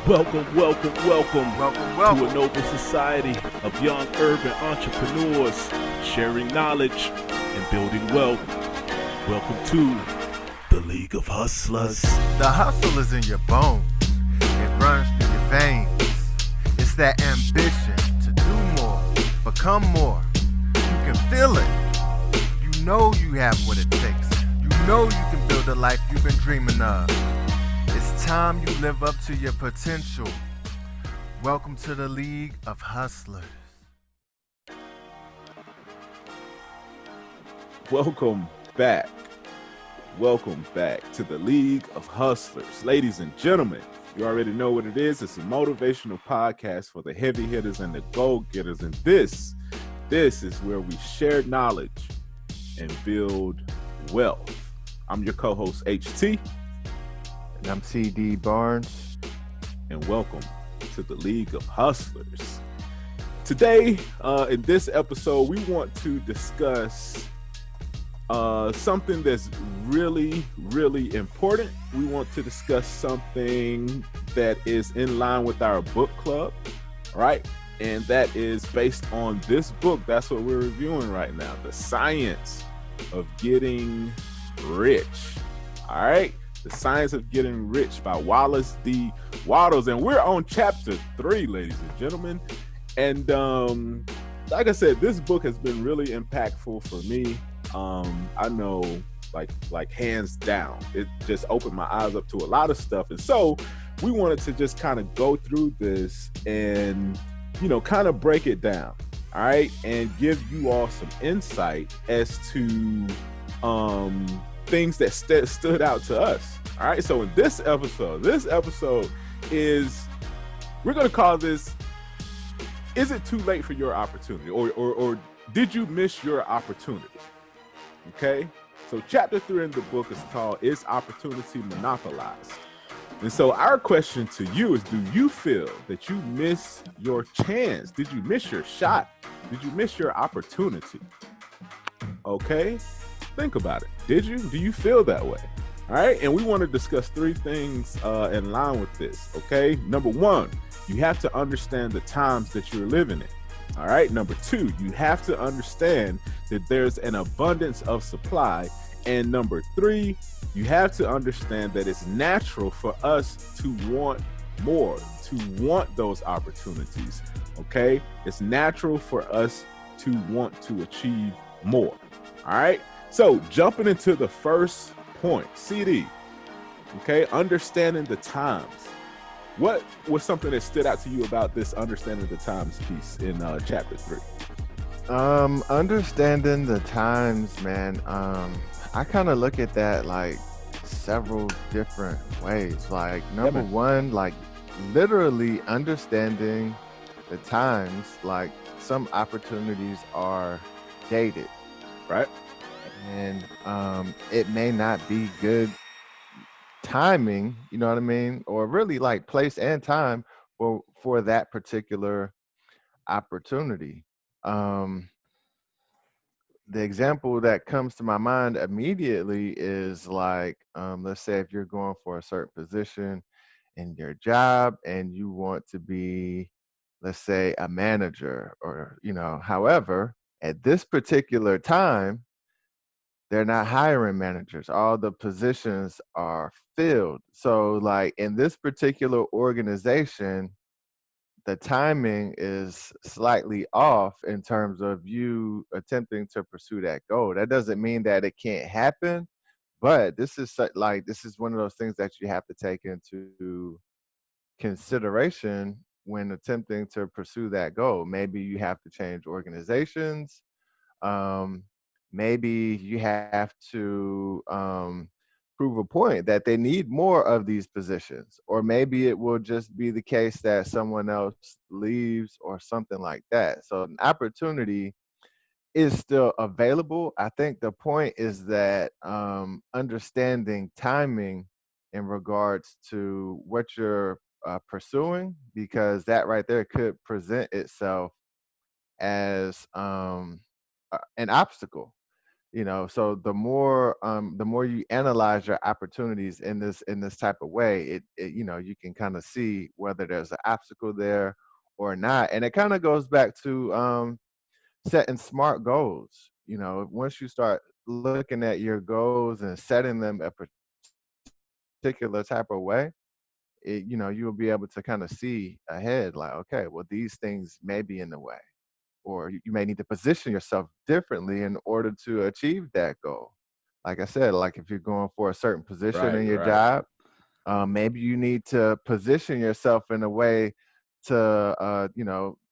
Welcome to a noble society of young urban entrepreneurs sharing knowledge and building wealth. Welcome to the League of Hustlers. The hustle is in your bones. It runs through your veins. It's that ambition to do more, become more. You can feel it. You know you have what it takes. You know you can build a life you've been dreaming of. It's time you live up to your potential. Welcome to the League of Hustlers. Welcome back. Welcome back to the League of Hustlers. Ladies and gentlemen, you already know what it is. It's a motivational podcast for the heavy hitters and the go-getters. And this is where we share knowledge and build wealth. I'm your co-host, HT. And I'm CD Barnes. And welcome to the League of Hustlers. Today, in this episode, we want to discuss something that's really, really important. We want to discuss something that is in line with our book club, right? And that is based on this book. That's what we're reviewing right now, The Science of Getting Rich. All right? The Science of Getting Rich by Wallace D. Wattles. And we're on chapter 3, ladies and gentlemen. And like I said, this book has been really impactful for me. I know, like hands down, it just opened my eyes up to a lot of stuff. And so we wanted to just kind of go through this and, you know, kind of break it down. All right. And give you all some insight as to things that stood out to us. All right. So in this episode is, we're going to call this, is it too late for your opportunity? Or did you miss your opportunity? Okay. So chapter 3 in the book is called, Is Opportunity Monopolized? And so our question to you is, do you feel that you missed your chance? Did you miss your shot? Did you miss your opportunity? Okay. Think about it. Did you? Do you feel that way? All right. And we want to discuss 3 things in line with this. Okay. Number 1, you have to understand the times that you're living in. All right. Number 2, you have to understand that there's an abundance of supply. And number 3, you have to understand that it's natural for us to want more, to want those opportunities. Okay. It's natural for us to want to achieve more. All right. So jumping into the first point, CD, okay, understanding the times. What was something that stood out to you about this understanding the times piece in chapter 3? Understanding the times, man. I kind of look at that like several different ways. Like number 1, like literally understanding the times, like some opportunities are dated, right? And it may not be good timing, you know what I mean? Or really like place and time for that particular opportunity. The example that comes to my mind immediately is like, let's say if you're going for a certain position in your job and you want to be, let's say, a manager or, you know, however, at this particular time, they're not hiring managers. All the positions are filled. So like in this particular organization, the timing is slightly off in terms of you attempting to pursue that goal. That doesn't mean that it can't happen, but this is one of those things that you have to take into consideration when attempting to pursue that goal. Maybe you have to change organizations. Maybe you have to prove a point that they need more of these positions, or maybe it will just be the case that someone else leaves or something like that. So an opportunity is still available. I think the point is that understanding timing in regards to what you're pursuing, because that right there could present itself as an obstacle. So the more you analyze your opportunities in this type of way, you can kind of see whether there's an obstacle there or not. And it kind of goes back to setting smart goals. Once you start looking at your goals and setting them a particular type of way, you'll be able to kind of see ahead, like, okay, well, these things may be in the way, or you may need to position yourself differently in order to achieve that goal. Like I said, like if you're going for a certain position Right, in your right. job, maybe you need to position yourself in a way to,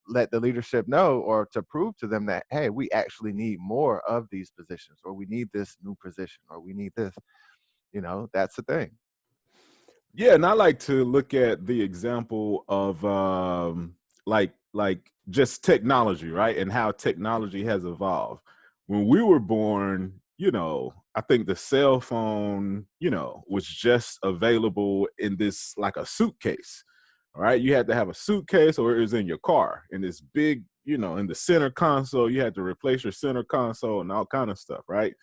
let the leadership know, or to prove to them that, hey, we actually need more of these positions, or we need this new position, or we need this. That's the thing. Yeah, and I like to look at the example of like just technology, right? And how technology has evolved. When we were born, I think the cell phone, was just available in this like a suitcase. All right. You had to have a suitcase or it was in your car in this big, in the center console. You had to replace your center console and all kind of stuff, right?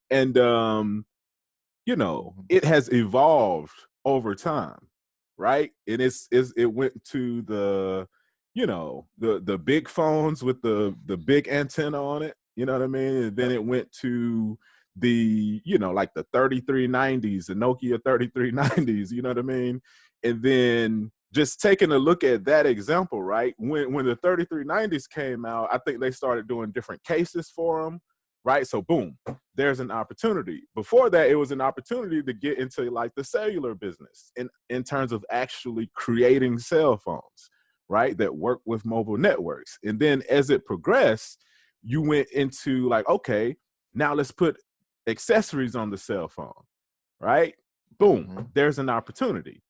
And Mhm. it has evolved over time, right? And it went to the, the big phones with the big antenna on it, you know what I mean? And then it went to the, like the 3390s, the Nokia 3390s, you know what I mean? And then just taking a look at that example, right? When the 3390s came out, I think they started doing different cases for them, right? So boom, there's an opportunity. Before that, it was an opportunity to get into like the cellular business in terms of actually creating cell phones, right, that work with mobile networks. And then as it progressed, you went into like, okay, now let's put accessories on the cell phone, right? Boom, Mhm. there's an opportunity,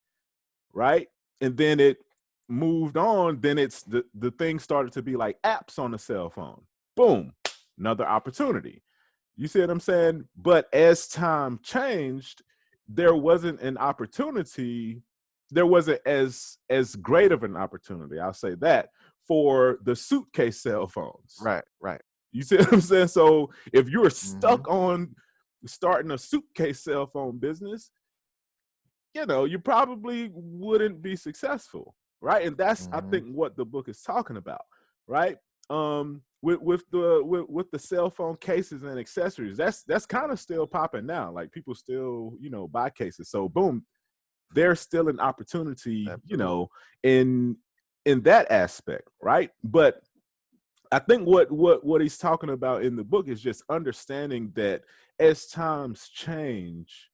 right? And then it moved on. Then it's the thing started to be like apps on the cell phone. Boom, another opportunity. You see what I'm saying? But as time changed, there wasn't an opportunity. There wasn't as great of an opportunity, I'll say that, for the suitcase cell phones. Right, right. You see what I'm saying? So if you're Mhm. stuck on starting a suitcase cell phone business, you probably wouldn't be successful, right? And that's, I Mhm. think, what the book is talking about, right? With the cell phone cases and accessories, that's kind of still popping now. Like people still, buy cases. So boom, there's still an opportunity, Absolutely. in that aspect, right? But I think what he's talking about in the book is just understanding that as times change,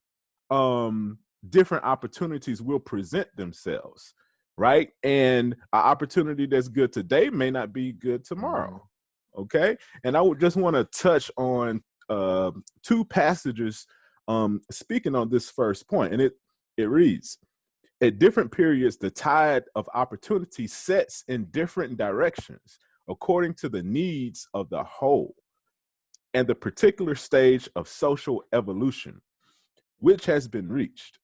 um different opportunities will present themselves, right? And an opportunity that's good today may not be good Mhm. tomorrow. Okay. And I would just want to touch on two passages speaking on this first point. And it reads, at different periods the tide of opportunity sets in different directions according to the needs of the whole and the particular stage of social evolution which has been reached.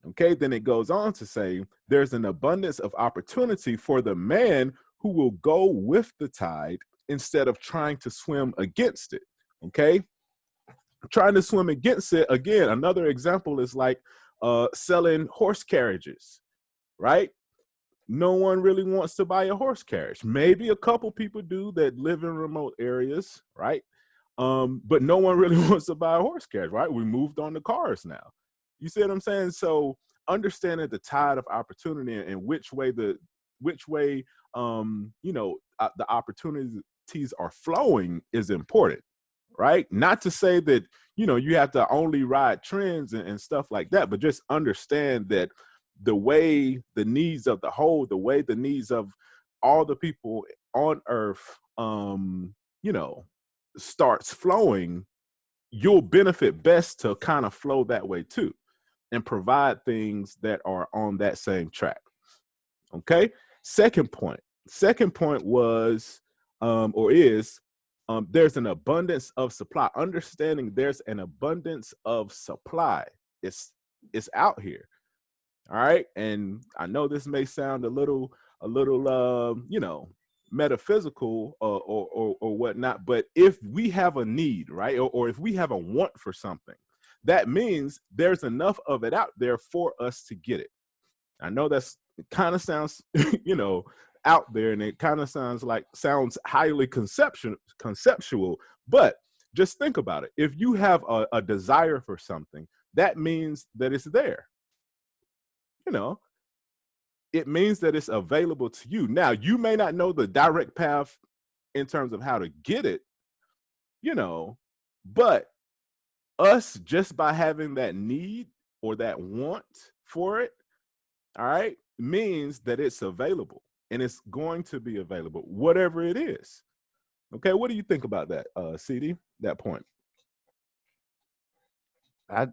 Okay, then it goes on to say there's an abundance of opportunity for the man who will go with the tide instead of trying to swim against it. Okay, trying to swim against it, again, another example is like selling horse carriages, right? No one really wants to buy a horse carriage. Maybe a couple people do that live in remote areas, right? But no one really wants to buy a horse carriage, right? We moved on to cars now. You see what I'm saying? So understanding the tide of opportunity and which way the opportunities are flowing is important, right? Not to say that you have to only ride trends and stuff like that, but just understand that the way the needs of the whole, the way the needs of all the people on earth, you know, starts flowing, you'll benefit best to kind of flow that way too and provide things that are on that same track. Okay. Second point. Second point was or is there's an abundance of supply. Understanding there's an abundance of supply. It's out here. All right. And I know this may sound a little metaphysical or whatnot, but if we have a need, right, or if we have a want for something, that means there's enough of it out there for us to get it. I know that's, it kind of sounds, you know, out there, and it kind of sounds highly conceptual, but just think about it. If you have a desire for something, that means that it's there. You know, it means that it's available to you. Now, you may not know the direct path in terms of how to get it, you know, but us just by having that need or that want for it, all right, means that it's available, and it's going to be available, whatever it is. Okay, what do you think about that, CD, that point? I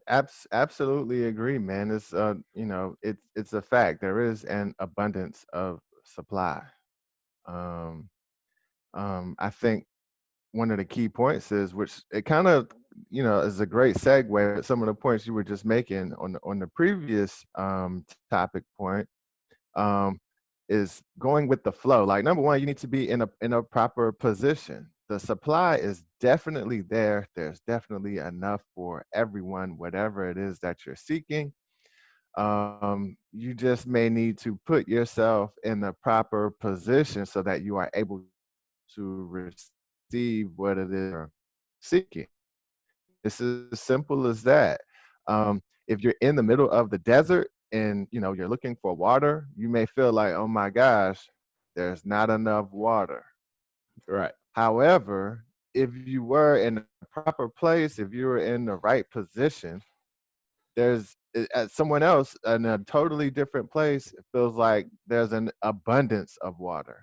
absolutely agree, man. It's you know, it's a fact. There is an abundance of supply. Um, I think one of the key points is, which it kind of, you know, is a great segue. But some of the points you were just making on the previous topic point, um, is going with the flow. Like, number one, you need to be in a proper position. The supply is definitely there. There's definitely enough for everyone, whatever it is that you're seeking. You just may need to put yourself in the proper position so that you are able to receive what it is you're seeking. It's as simple as that. If you're in the middle of the desert and you know you're looking for water, you may feel like, oh my gosh, there's not enough water. Right. However, if you were in a proper place, if you were in the right position, there's someone else in a totally different place, it feels like there's an abundance of water.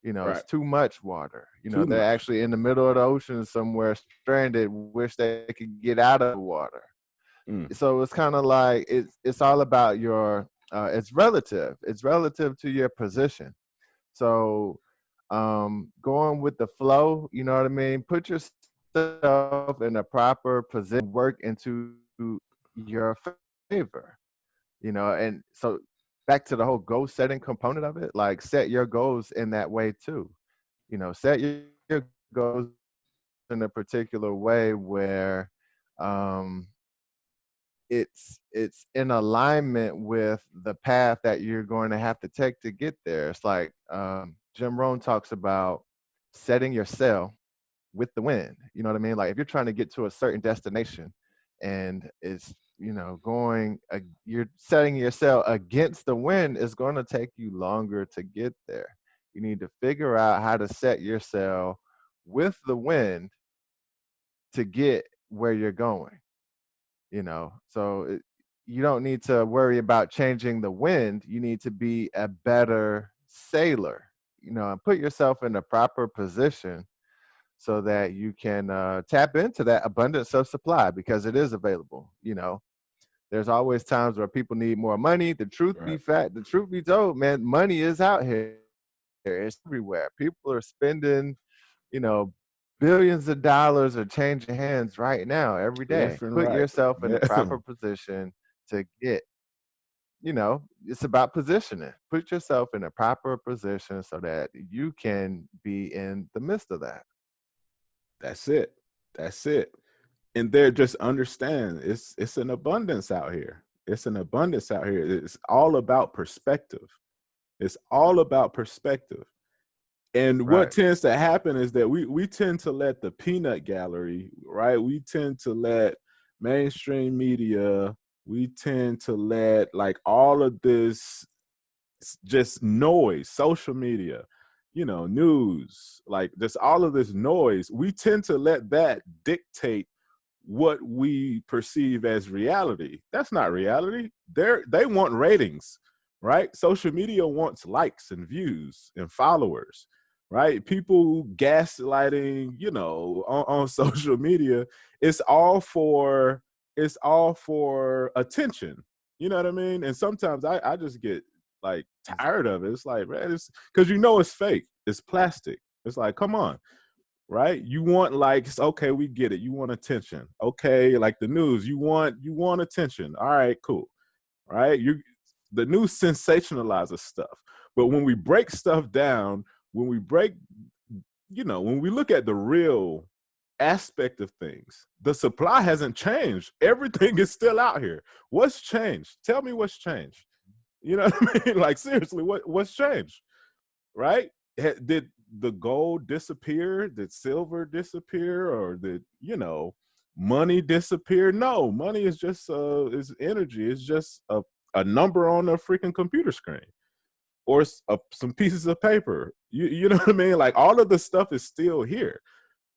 You know, Right. it's too much water. You know, Too they're much. actually in the middle of the ocean somewhere, stranded, wish they could get out of the water. Mm. So it's kind of like it's all about your it's relative. It's relative to your position. So going with the flow, you know what I mean? Put yourself in a proper position, work into your favor, you know, and so back to the whole goal setting component of it, like set your goals in that way too. You know, set your goals in a particular way where um it's in alignment with the path that you're going to have to take to get there. It's like Jim Rohn talks about setting your sail with the wind. You know what I mean? Like if you're trying to get to a certain destination and it's, you know, you're setting your sail against the wind, is going to take you longer to get there. You need to figure out how to set your sail with the wind to get where you're going, you know. So you don't need to worry about changing the wind. You need to be a better sailor, you know, and put yourself in the proper position so that you can tap into that abundance of supply, because it is available. You know, there's always times where people need more money. Right. The truth be told, man, money is out here. It's everywhere. People are spending, you know, billions of dollars are changing hands right now, every day. Left and Put right. yourself in Yeah. the proper position to get, you know, it's about positioning. Put yourself in a proper position so that you can be in the midst of that. That's it. That's it. And they're just understand it's an abundance out here. It's an abundance out here. It's all about perspective. It's all about perspective. And what Right. tends to happen is that we tend to let the peanut gallery, right? We tend to let mainstream media, we tend to let like all of this just noise, social media, you know, news, like just all of this noise, we tend to let that dictate what we perceive as reality. That's not reality. They want ratings, right? Social media wants likes and views and followers, right? People gaslighting, you know, on social media. It's all for attention. You know what I mean? And sometimes I just get like tired of it. It's like, man, it's because you know it's fake. It's plastic. It's like, come on, right? You want likes, okay, we get it. You want attention, okay? Like the news, you want attention. All right, cool, right? The news sensationalizes stuff, but when we break stuff down, when we break, when we look at the real aspect of things, the supply hasn't changed. Everything is still out here. What's changed? Tell me what's changed. You know what I mean? Like, seriously, what's changed? Right? Did the gold disappear? Did silver disappear? Or did, money disappear? No, money is just is energy. It's just a number on a freaking computer screen, or some pieces of paper. You know what I mean? Like, all of the stuff is still here.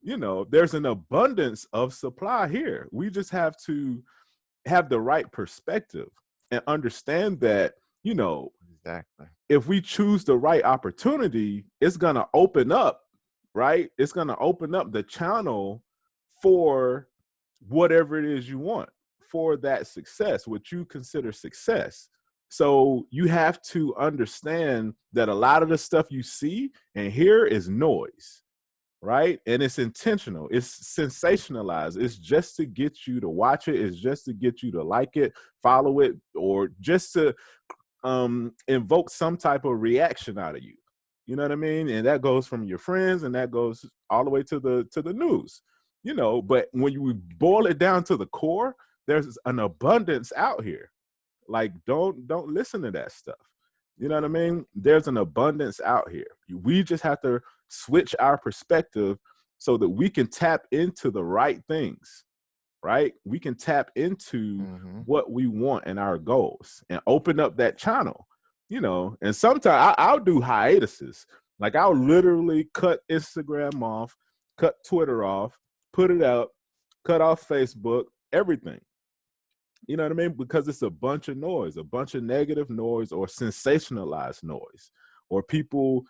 There's an abundance of supply here. We just have to have the right perspective and understand that, Exactly. if we choose the right opportunity, it's going to open up, right? It's going to open up the channel for whatever it is you want, for that success, what you consider success. So you have to understand that a lot of the stuff you see and hear is noise, right? And it's intentional. It's sensationalized. It's just to get you to watch it. It's just to get you to like it, follow it, or just to invoke some type of reaction out of you. You know what I mean? And that goes from your friends, and that goes all the way to the news. But when you boil it down to the core, there's an abundance out here. Like, don't listen to that stuff. You know what I mean? There's an abundance out here. We just have to switch our perspective so that we can tap into the right things, right? We can tap into what we want and our goals and open up that channel, and sometimes I'll do hiatuses. Like, I'll literally cut Instagram off, cut Twitter off, put it out, cut off Facebook, everything. You know what I mean? Because it's a bunch of noise, a bunch of negative noise, or sensationalized noise, or people,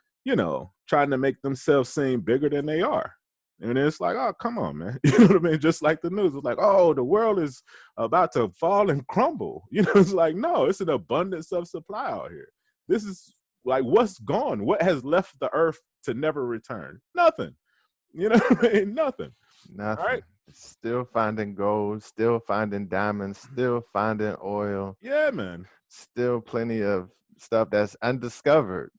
trying to make themselves seem bigger than they are. And it's like, oh, come on, man. You know what I mean? Just like the news. It's like, oh, the world is about to fall and crumble. It's like, no, it's an abundance of supply out here. This is like, what's gone? What has left the earth to never return? Nothing. You know what I mean? Nothing. Nothing. Right? Still finding gold, still finding diamonds, still finding oil. Yeah, man. Still plenty of stuff that's undiscovered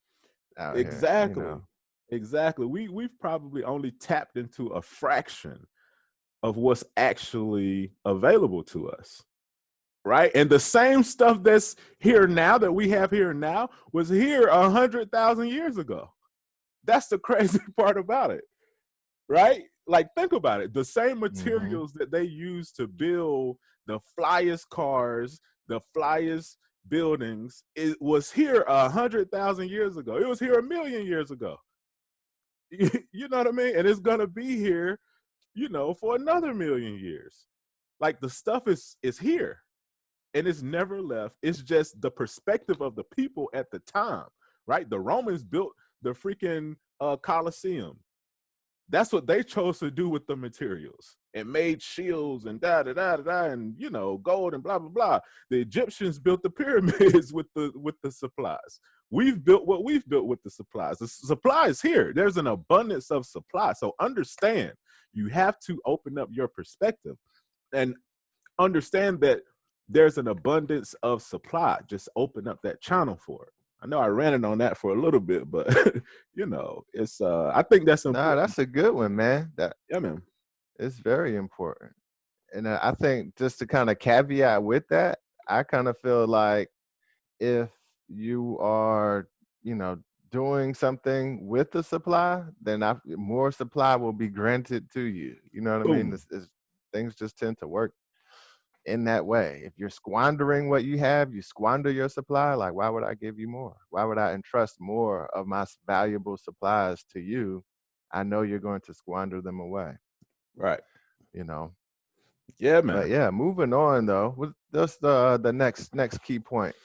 out Exactly. here. Exactly. We've probably only tapped into a fraction of what's actually available to us. Right? And the same stuff that's here now, that we have here now, was here 100,000 years ago. That's the crazy part about it. Right? Like, think about it. The same materials that they use to build the flyest cars, the flyest buildings, it was here 100,000 years ago. It was here 1,000,000 years ago. You know what I mean? And it's gonna be here, for another 1,000,000 years. Like, the stuff is here, and it's never left. It's just the perspective of the people at the time, right? The Romans built the freaking Colosseum. That's what they chose to do with the materials, and made shields and and gold and blah blah blah. The Egyptians built the pyramids with the supplies. We've built what we've built with the supplies. The supply is here. There's an abundance of supply. So understand, you have to open up your perspective and understand that there's an abundance of supply. Just open up that channel for it. I know I ranted on that for a little bit, but it's I think that's important. Nah, that's a good one, man. Yeah, man. It's very important. And I think, just to kind of caveat with that, I kind of feel like if you are, doing something with the supply, then more supply will be granted to you. You know what I mean? Things just tend to work in that way. If you're squandering what you have, you squander your supply. Like, why would I give you more? Why would I entrust more of my valuable supplies to you? I know you're going to squander them away. Right. Yeah, man. But yeah, moving on though. What's the next key point?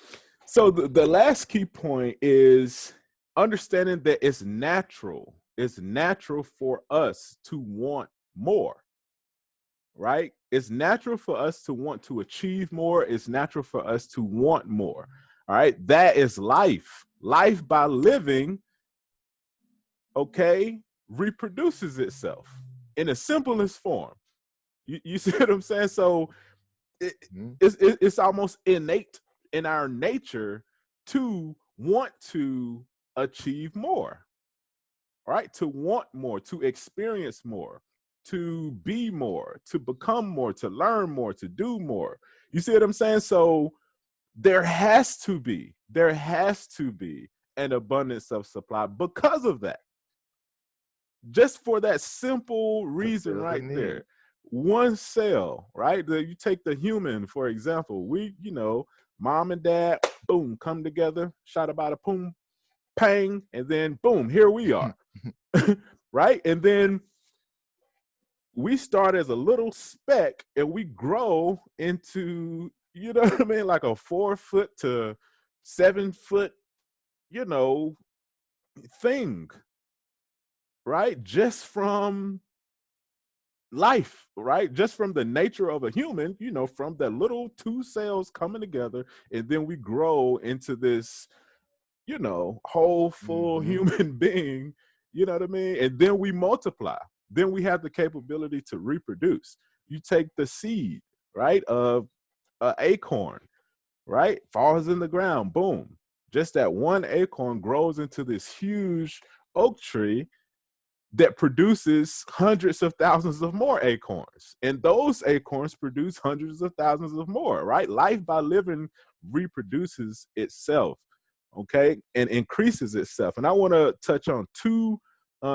So the last key point is understanding that it's natural. It's natural for us to want more. Right? It's natural for us to want to achieve more. It's natural for us to want more. All right? That is life. Life, by living, reproduces itself in the simplest form. You see what I'm saying? So it's almost innate in our nature to want to achieve more. right? To want more, to experience more, to be more, to become more, to learn more, to do more. You see what I'm saying? So there has to be an abundance of supply because of that. Just for that simple reason Fulfill the right need. there. One cell, right? You take the human, for example. Mom and dad, boom, come together, shot about a boom, pang, and then boom, here we are. Right? And then we start as a little speck and we grow into, you know what I mean, like a 4 foot to 7 foot, you know, thing, right? Just from life, right? Just from the nature of a human, from the little two cells coming together, and then we grow into this, whole full Hmm. human being, you know what I mean? And then we multiply. Then we have the capability to reproduce. You take the seed, right, of an acorn, right? Falls in the ground, boom. Just that one acorn grows into this huge oak tree that produces hundreds of thousands of more acorns. And those acorns produce hundreds of thousands of more, right? Life by living reproduces itself, okay, and increases itself. And I want to touch on two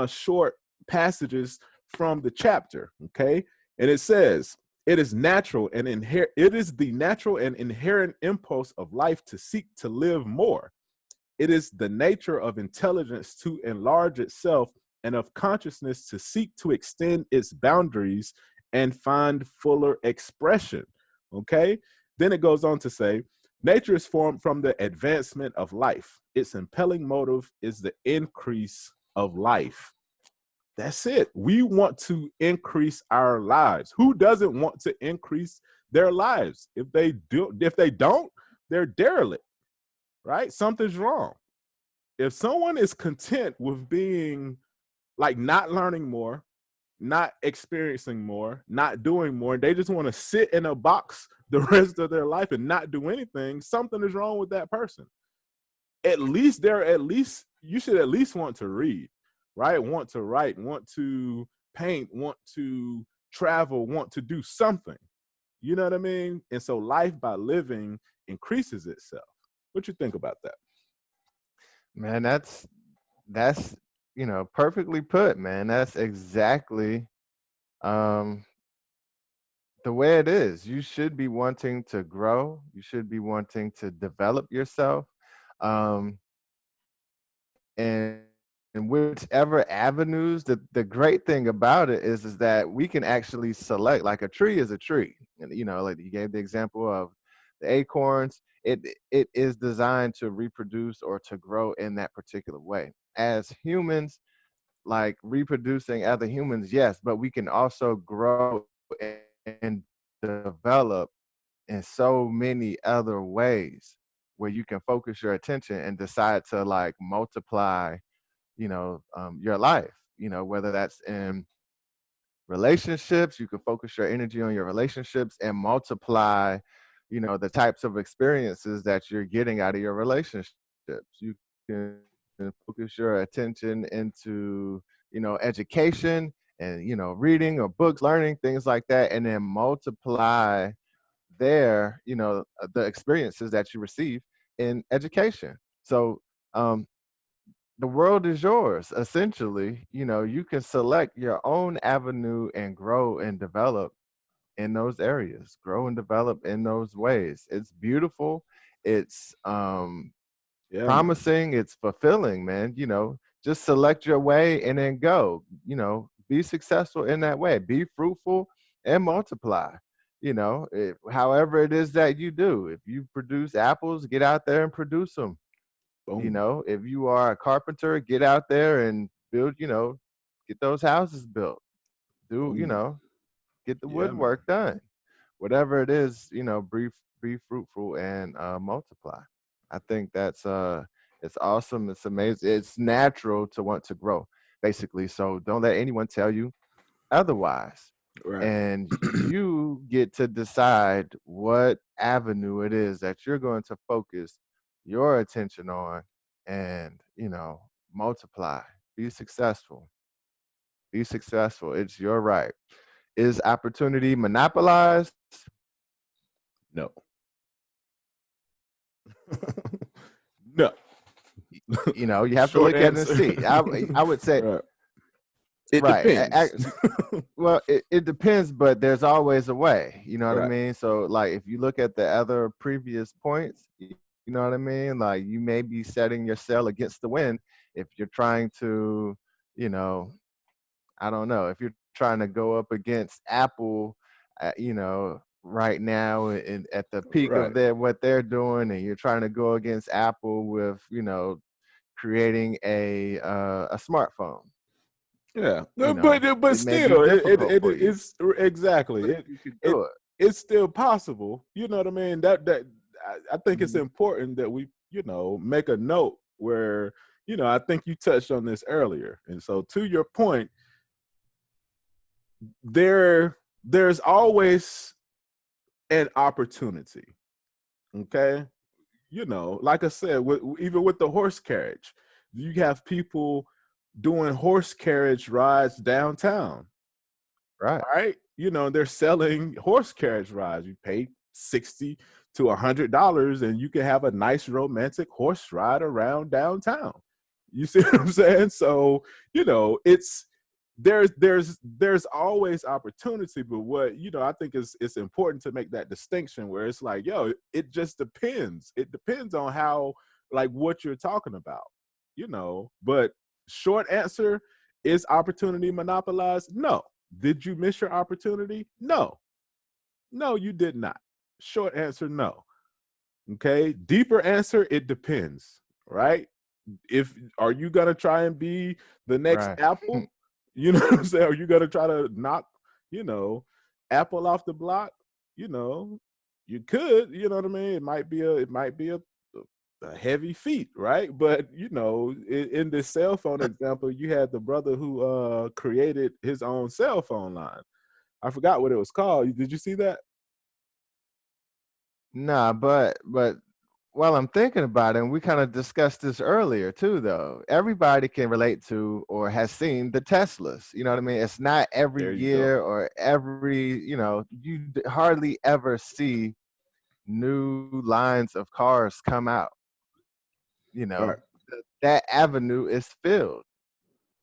short passages from the chapter, okay? And it says, it is the natural and inherent impulse of life to seek to live more. It is the nature of intelligence to enlarge itself and of consciousness to seek to extend its boundaries and find fuller expression. Okay? Then it goes on to say, nature is formed from the advancement of life. Its impelling motive is the increase of life. That's it. We want to increase our lives. Who doesn't want to increase their lives? If they don't, they're derelict, right? Something's wrong. If someone is content with being like not learning more, not experiencing more, not doing more, and they just want to sit in a box the rest of their life and not do anything, something is wrong with that person. At least you should at least want to read, right? Want to write, want to paint, want to travel, want to do something. You know what I mean? And so life by living increases itself. What you think about that? Man, that's perfectly put, man. That's exactly um the way it is. You should be wanting to grow. You should be wanting to develop yourself. Um and in whichever avenues, the great thing about it is that we can actually select, like a tree is a tree. And like you gave the example of the acorns, it is designed to reproduce or to grow in that particular way. As humans, like reproducing other humans, yes, but we can also grow and develop in so many other ways where you can focus your attention and decide to like multiply, your life, whether that's in relationships. You can focus your energy on your relationships and multiply, the types of experiences that you're getting out of your relationships. You can focus your attention into, education and, reading or books, learning, things like that, and then multiply there, the experiences that you receive in education. So the world is yours, essentially. You can select your own avenue and grow and develop in those areas, grow and develop in those ways. It's beautiful. It's Yeah, man. promising. It's fulfilling, man. Just select your way and then go. Be successful in that way. Be fruitful and multiply. However it is that you do. If you produce apples, get out there and produce them. Boom. If you are a carpenter, get out there and build. Get those houses built. Do Boom. get the Yeah, man. woodwork done. Whatever it is, be fruitful and multiply. I think that's it's awesome. It's amazing. It's natural to want to grow, basically. So don't let anyone tell you otherwise. Right. And you get to decide what avenue it is that you're going to focus your attention on and, multiply. Be successful. Be successful. It's your right. Is opportunity monopolized? No. No. You know, you have to Short look at it and answer. see. I would say Right. It right. depends. Well, it depends, but there's always a way. You know what I Right. mean? So, like, if you look at the other previous points, you know what I mean? Like, you may be setting your sail against the wind if you're trying to, you know, I don't know, if you're trying to go up against Apple, you know, right now at the peak Right. of what they're doing, and you're trying to go against Apple with, you know, creating a smartphone. Yeah, You but it may be still, difficult for you, it's exactly but it you could it do it. it's still possible. You know what I mean? I think it's Mhm. important that we make a note where I think you touched on this earlier, and so to your point, there's always an opportunity. Okay, like I said, even with the horse carriage, you have people doing horse carriage rides downtown. Right, Right? They're selling horse carriage rides. You pay $60 to $100 and you can have a nice romantic horse ride around downtown. You see what I'm saying? So, it's there's always opportunity, but what I think it's important to make that distinction where it's like, it just depends. It depends on how, like, what you're talking about, but short answer, is opportunity monopolized? No. Did you miss your opportunity? No. No, you did not. Short answer, no. Okay. Deeper answer, it depends, right? If Are you gonna try and be the next right. Apple? You know what I'm saying? Are you gonna try to knock, you know, Apple off the block? You know, you could, you know what I mean? It might be a heavy feat, right? But in this cell phone example, you had the brother who created his own cell phone line. I forgot what it was called. Did you see that? Nah, but while I'm thinking about it, and we kind of discussed this earlier too, though, everybody can relate to or has seen the Teslas. You know what I mean? It's not every There you go. year or every, you hardly ever see new lines of cars come out. You Right. know, that avenue is filled.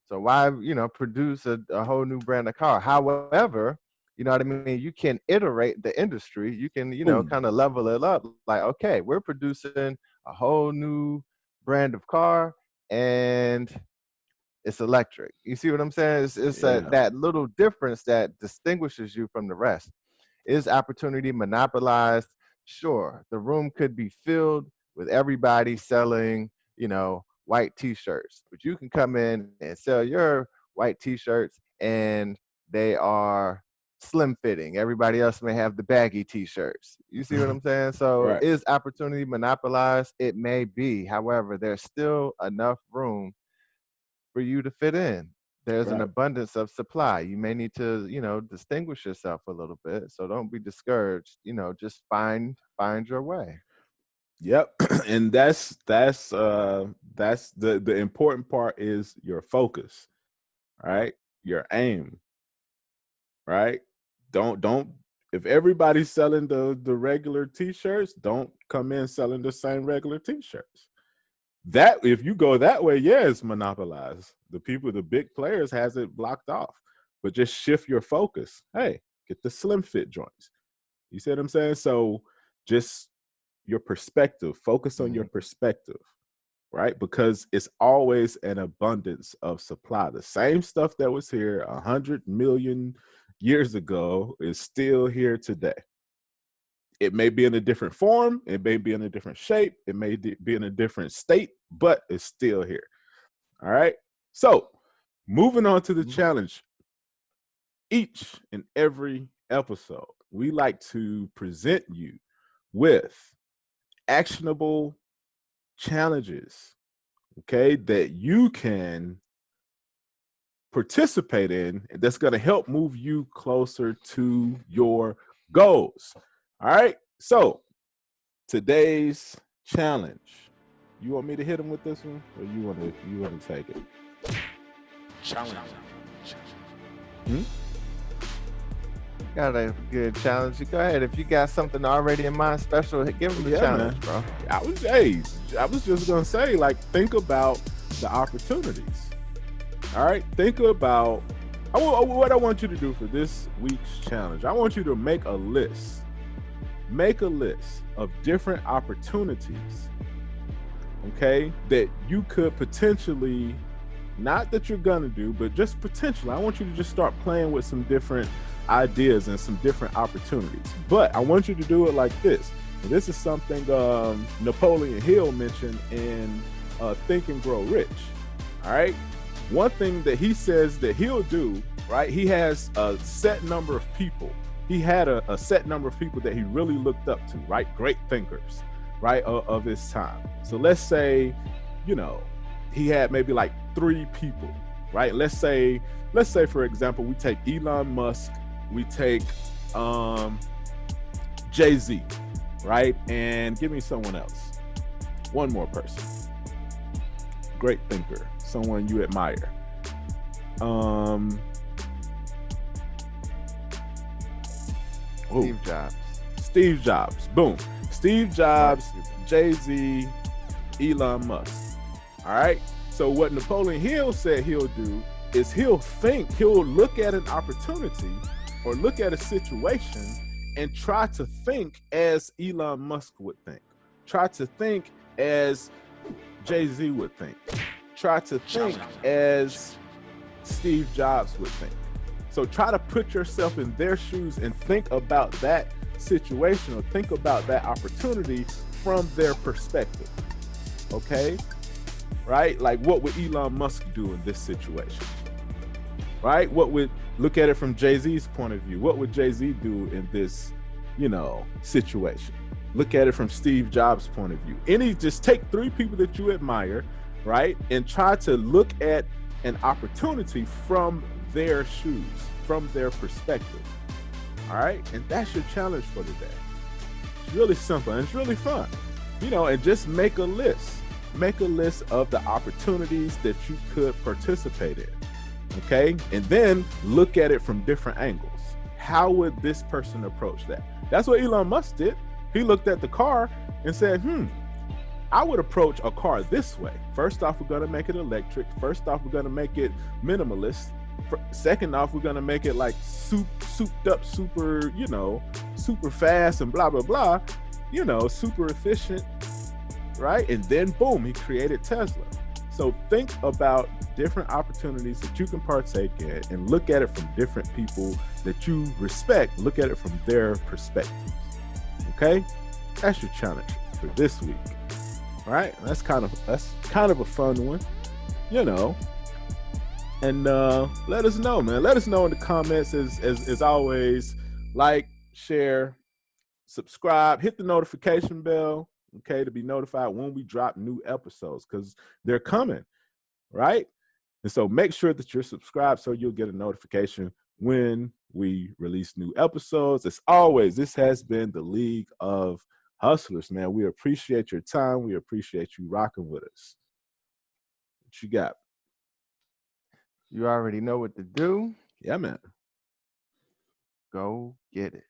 So why, produce a whole new brand of car? However, you know what I mean? You can iterate the industry. You can, Boom. kind of level it up. Like, okay, we're producing a whole new brand of car and it's electric. You see what I'm saying? It's Yeah. that little difference that distinguishes you from the rest. Is opportunity monopolized? Sure. The room could be filled with everybody selling, white t-shirts, but you can come in and sell your white t-shirts and they are slim fitting. Everybody else may have the baggy t-shirts. You see what I'm saying? So Right. is opportunity monopolized? It may be. However, there's still enough room for you to fit in. There's an Right. abundance of supply. You may need to, distinguish yourself a little bit. So don't be discouraged. Just find your way. Yep. And that's the important part is your focus, right? Your aim, right? Don't if everybody's selling the regular t-shirts, don't come in selling the same regular t-shirts. That if you go that way, yeah, it's monopolized. The big players has it blocked off. But just shift your focus. Hey, get the slim fit joints. You see what I'm saying? So just your perspective, focus on your Mhm. perspective, right? Because it's always an abundance of supply. The same stuff that was here 100 million years ago is still here today. It may be in a different form, it may be in a different shape, it may be in a different state, but it's still here. All right. So, moving on to the Mhm. challenge. Each and every episode, we like to present you with actionable challenges, okay, that you can participate in that's going to help move you closer to your goals. All right. So, today's challenge. You want me to hit him with this one, or you want to take it? challenge. Got a good challenge. Go ahead. If you got something already in mind special, give them the Yeah, challenge, man. bro. I was just gonna say, like, think about the opportunities. All right, think about what I want you to do for this week's challenge. I want you to make a list. Make a list of different opportunities, okay, that you could potentially, not that you're gonna do, but just potentially. I want you to just start playing with some different ideas and some different opportunities. But I want you to do it like this. And this is something Napoleon Hill mentioned in Think and Grow Rich. All right. One thing that he says that he'll do, right? He has a set number of people. He had a set number of people that he really looked up to, right? Great thinkers, right, of his time. So let's say, he had maybe like 3 people, right? Let's say for example, we take Elon Musk, we take Jay-Z, right? And give me someone else. One more person. Great thinker, someone you admire. Steve Jobs. Steve Jobs. Boom. Steve Jobs, Jay-Z, Elon Musk. All right. So what Napoleon Hill said he'll do is he'll look at an opportunity or look at a situation and try to think as Elon Musk would think. Try to think as Jay-Z would think. Try to think as Steve Jobs would think. So try to put yourself in their shoes and think about that situation or think about that opportunity from their perspective. Okay? Right? Like, what would Elon Musk do in this situation? Right? Look at it from Jay-Z's point of view. What would Jay-Z do in this, situation? Look at it from Steve Jobs' point of view. Just take 3 people that you admire, right? And try to look at an opportunity from their shoes, from their perspective. All right? And that's your challenge for today. It's really simple and it's really fun. And just make a list. Make a list of the opportunities that you could participate in. Okay? And then look at it from different angles. How would this person approach that? That's what Elon Musk did. He looked at the car and said, I would approach a car this way. First off, we're going to make it electric. First off, we're going to make it minimalist. Second off, we're going to make it like souped up, super, super fast and blah, blah, blah, super efficient, right? And then boom, he created Tesla. So think about different opportunities that you can partake in and look at it from different people that you respect. Look at it from their perspective. Okay? That's your challenge for this week. All right? That's kind of a fun one, And let us know, man. Let us know in the comments as always. Like, share, subscribe, hit the notification bell, okay, to be notified when we drop new episodes, because they're coming, right? And so make sure that you're subscribed so you'll get a notification when we release new episodes. As always, this has been the League of Hustlers, man. We appreciate your time. We appreciate you rocking with us. What you got? You already know what to do. Yeah, man. Go get it.